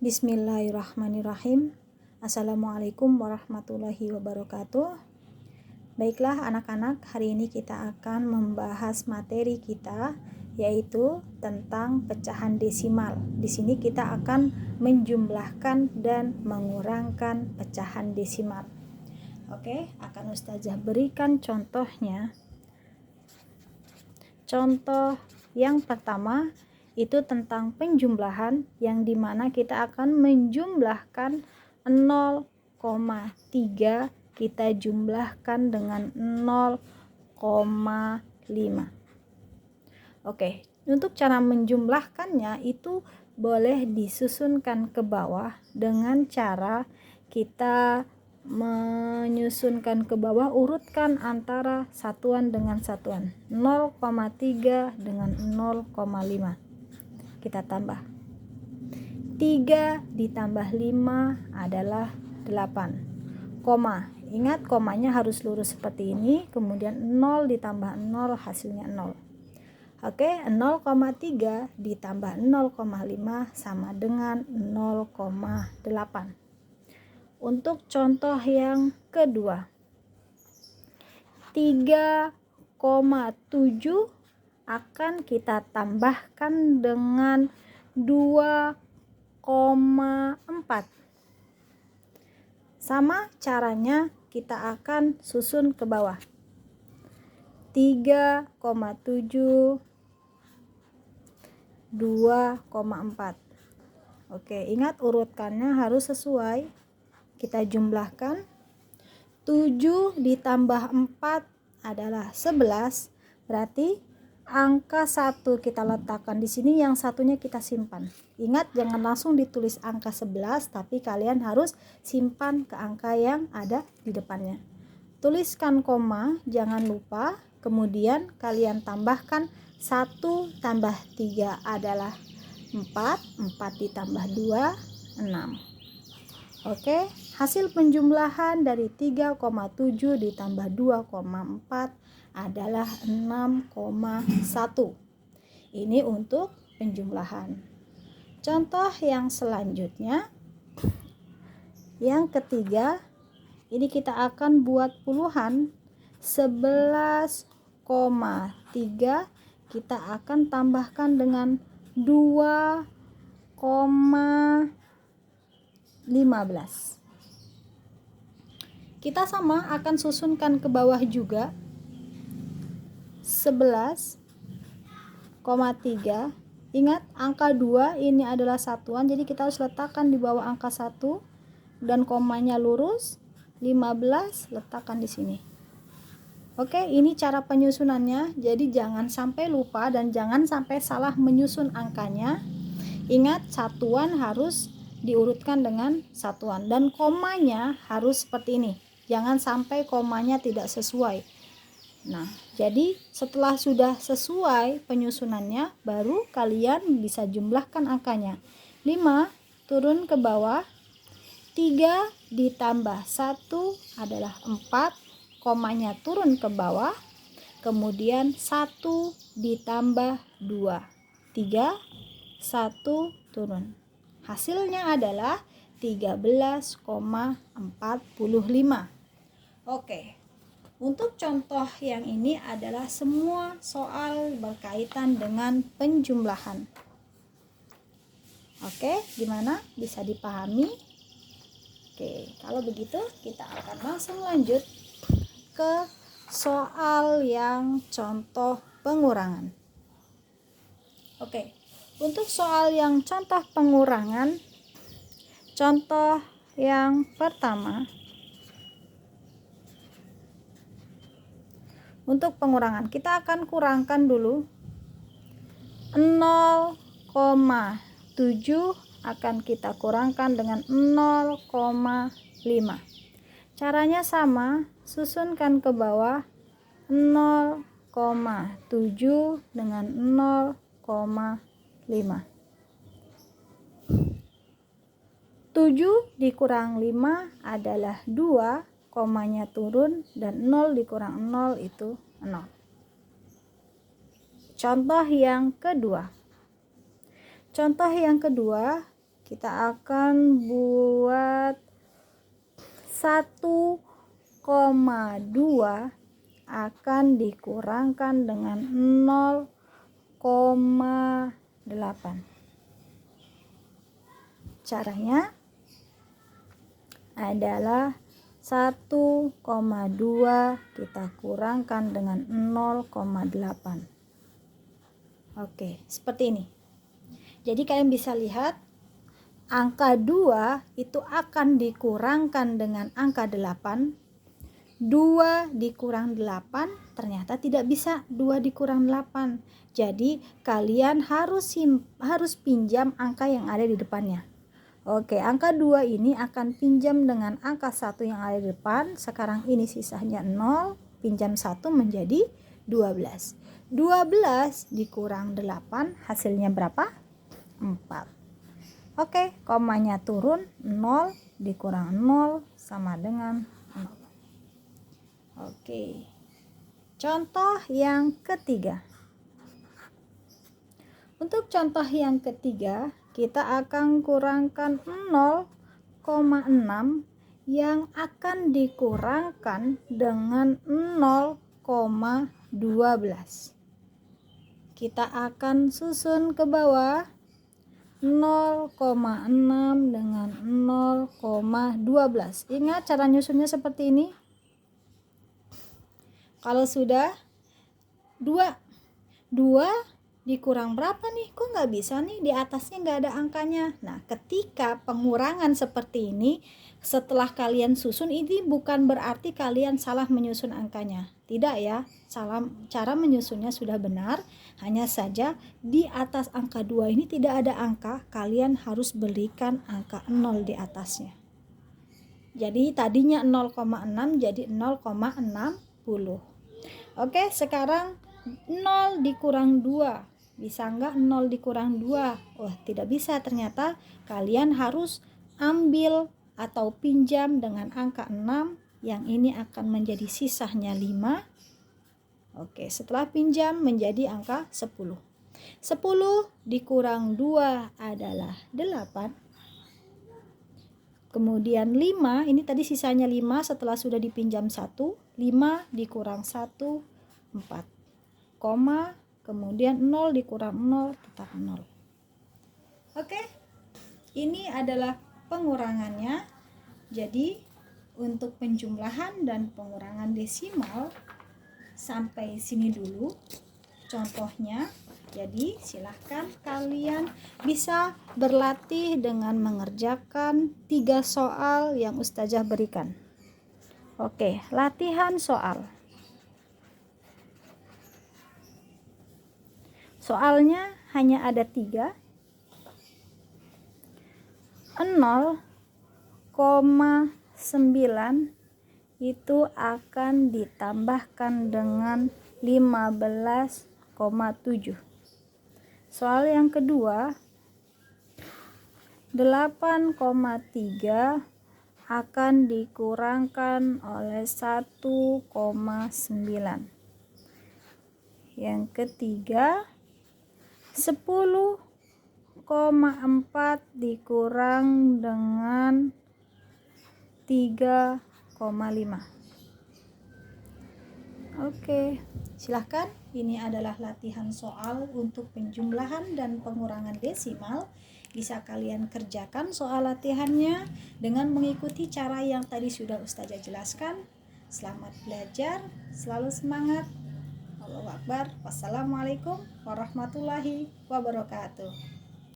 Bismillahirrahmanirrahim. Assalamualaikum warahmatullahi wabarakatuh. Baiklah anak-anak, hari ini kita akan membahas materi kita, yaitu tentang pecahan desimal. Di sini kita akan menjumlahkan dan mengurangkan pecahan desimal. Oke, akan Ustazah berikan contohnya. Contoh yang pertama itu tentang penjumlahan, yang dimana kita akan menjumlahkan 0,3 kita jumlahkan dengan 0,5. Oke, untuk cara menjumlahkannya itu boleh disusunkan ke bawah dengan cara kita menyusunkan ke bawah, urutkan antara satuan dengan satuan. 0,3 dengan 0,5 kita tambah. 3 ditambah 5 adalah 8. Koma, ingat komanya harus lurus seperti ini, kemudian 0 ditambah 0 hasilnya 0. Oke, 0,3 ditambah 0,5 sama dengan 0,8. Untuk contoh yang kedua, 3,7 akan kita tambahkan dengan 2,4. Sama caranya kita akan susun ke bawah. 3,7 2,4. Oke, ingat urutkannya harus sesuai. Kita jumlahkan. 7 ditambah 4 adalah 11. Berarti angka 1 kita letakkan di sini, yang satunya kita simpan. Ingat, jangan langsung ditulis angka 11, tapi kalian harus simpan ke angka yang ada di depannya. Tuliskan koma, jangan lupa. Kemudian kalian tambahkan 1 tambah 3 adalah 4. 4 ditambah 2, 6. Oke, hasil penjumlahan dari 3,7 ditambah 2,4 adalah 6,1. Ini untuk penjumlahan. Contoh yang selanjutnya, yang ketiga, ini kita akan buat puluhan. 11,3 kita akan tambahkan dengan 2,15. Kita sama akan susunkan ke bawah juga. 11,3. Ingat, angka 2 ini adalah satuan, jadi kita harus letakkan di bawah angka 1 dan komanya lurus. 15 letakkan di sini. Oke, ini cara penyusunannya. Jadi jangan sampai lupa dan jangan sampai salah menyusun angkanya. Ingat, satuan harus diurutkan dengan satuan dan komanya harus seperti ini. Jangan sampai komanya tidak sesuai. Nah, jadi setelah sudah sesuai penyusunannya, baru kalian bisa jumlahkan angkanya. 5 turun ke bawah. 3 ditambah 1 adalah 4. Komanya turun ke bawah. Kemudian 1 ditambah 2. 3, 1 turun. Hasilnya adalah 13,45. Oke. Untuk contoh yang ini adalah semua soal berkaitan dengan penjumlahan. Oke, gimana? Bisa dipahami? Oke, kalau begitu kita akan langsung lanjut ke soal yang contoh pengurangan. Oke, untuk soal yang contoh pengurangan, contoh yang pertama, untuk pengurangan kita akan kurangkan dulu. 0,7 akan kita kurangkan dengan 0,5. Caranya sama, susunkan ke bawah. 0,7 dengan 0,5. 7 dikurang 5 adalah 2, komanya turun, dan 0 dikurang 0 itu 0. Contoh yang kedua. kita akan buat 1,2 akan dikurangkan dengan 0,8. Caranya adalah 1,2 kita kurangkan dengan 0,8. Oke, seperti ini. Jadi kalian bisa lihat angka 2 itu akan dikurangkan dengan angka 8. 2 dikurang 8 ternyata tidak bisa 2 dikurang 8. Jadi kalian harus pinjam angka yang ada di depannya. Oke, angka 2 ini akan pinjam dengan angka 1 yang ada di depan. Sekarang ini sisanya 0, pinjam 1 menjadi 12. 12 dikurang 8 hasilnya berapa? 4. Oke, komanya turun, 0 dikurang 0 sama dengan 0. Oke. Contoh yang ketiga. Untuk contoh yang ketiga, kita akan kurangkan 0,6 yang akan dikurangkan dengan 0,12. Kita akan susun ke bawah 0,6 dengan 0,12. Ingat cara nyusunnya seperti ini. Kalau sudah 2 dikurang berapa nih? Kok nggak bisa nih, di atasnya nggak ada angkanya. Nah, ketika pengurangan seperti ini, setelah kalian susun, ini bukan berarti kalian salah menyusun angkanya. Tidak ya, cara menyusunnya sudah benar. Hanya saja di atas angka 2 ini tidak ada angka, kalian harus berikan angka 0 di atasnya. Jadi tadinya 0,6 jadi 0,60. Oke, sekarang 0 dikurang 2. Bisa enggak 0 dikurang 2? Oh, tidak bisa ternyata. Kalian harus ambil atau pinjam dengan angka 6. Yang ini akan menjadi sisanya 5. Oke, setelah pinjam menjadi angka 10. 10 dikurang 2 adalah 8. Kemudian 5, ini tadi sisanya 5 setelah sudah dipinjam 1. 5 dikurang 1, 4. Koma, kemudian 0 dikurang 0, tetap 0. Oke, ini adalah pengurangannya. Jadi, untuk penjumlahan dan pengurangan desimal, sampai sini dulu contohnya. Jadi silahkan kalian bisa berlatih dengan mengerjakan 3 soal yang Ustazah berikan. Oke, latihan soal. Soalnya hanya ada 3. 0,9 itu akan ditambahkan dengan 15,7. Soal yang kedua, 8,3 akan dikurangkan oleh 1,9. Yang ketiga, 10,4 dikurang dengan 3,5. Oke, silahkan. Ini adalah latihan soal untuk penjumlahan dan pengurangan desimal. Bisa kalian kerjakan soal latihannya dengan mengikuti cara yang tadi sudah Ustazah jelaskan. Selamat belajar, selalu semangat. Allahu Akbar. Wassalamualaikum warahmatullahi wabarakatuh.